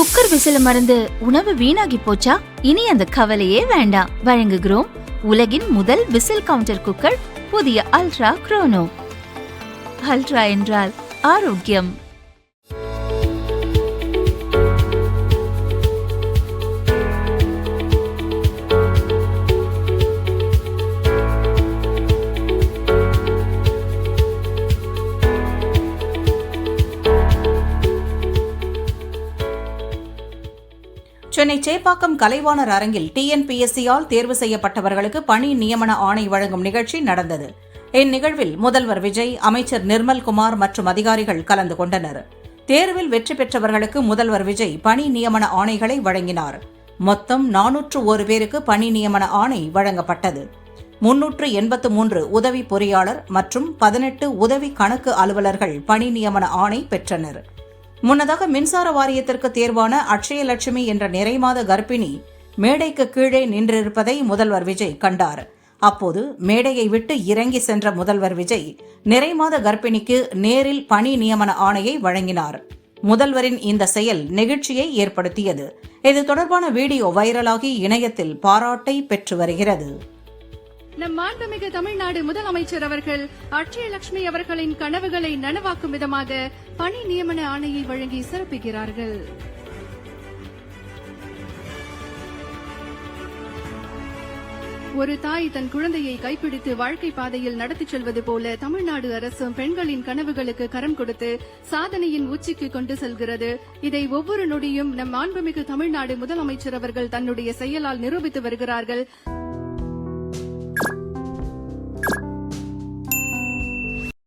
Cooker விசில மறந்து உணவு வீணாகி போச்சா? இனி அந்த கவலையே வேண்டாம். வழங்குகிறோம் உலகின் முதல் விசில் கவுண்டர் குக்கர், புதிய அல்ட்ரா குரோனோ. அல்ட்ரா என்றால் ஆரோக்கியம். சென்னை சேப்பாக்கம் கலைவாணர் அரங்கில் TNPSC-யால் தேர்வு செய்யப்பட்டவர்களுக்கு பணி நியமன ஆணை வழங்கும் நிகழ்ச்சி நடந்தது. இந்நிகழ்வில் முதல்வர் விஜய், அமைச்சர் நிர்மல்குமார் மற்றும் அதிகாரிகள் கலந்து கொண்டனர். தேர்வில் வெற்றி பெற்றவர்களுக்கு முதல்வர் விஜய் பணி நியமன ஆணைகளை வழங்கினார். மொத்தம் 401 பேருக்கு பணி நியமன ஆணை வழங்கப்பட்டது. 383 உதவி பொறியாளர் மற்றும் 18 உதவி கணக்கு அலுவலர்கள் பணி நியமன ஆணை பெற்றனர். முன்னதாக மின்சார வாரியத்திற்கு தேர்வான அட்சயலட்சுமி என்ற நிறைமாத கர்ப்பிணி மேடைக்கு கீழே நின்றிருப்பதை முதல்வர் விஜய் கண்டார். அப்போது மேடையை விட்டு இறங்கி சென்ற முதல்வர் விஜய் நிறைமாத கர்ப்பிணிக்கு நேரில் பணி நியமன ஆணையை வழங்கினார். முதல்வரின் இந்த செயல் நெகிழ்ச்சியை ஏற்படுத்தியது. இது தொடர்பான வீடியோ வைரலாகி இணையத்தில் பாராட்டை பெற்று வருகிறது. நம் மாண்புமிகு தமிழ்நாடு முதலமைச்சர் அவர்கள் அட்சயலட்சுமி அவர்களின் கனவுகளை நனவாக்கும் விதமாக பணி நியமன ஆணையை வழங்கி சிறப்பிக்கிறார்கள். ஒரு தாய் தன் குழந்தையை கைப்பிடித்து வாழ்க்கை பாதையில் நடத்திச் செல்வது போல தமிழ்நாடு அரசும் பெண்களின் கனவுகளுக்கு கரம் கொடுத்து சாதனையின் உச்சிக்கு கொண்டு செல்கிறது. இதை ஒவ்வொரு நொடியும் நம் மாண்புமிகு தமிழ்நாடு முதலமைச்சர் அவர்கள் தன்னுடைய செயலால் நிரூபித்து வருகிறார்கள்.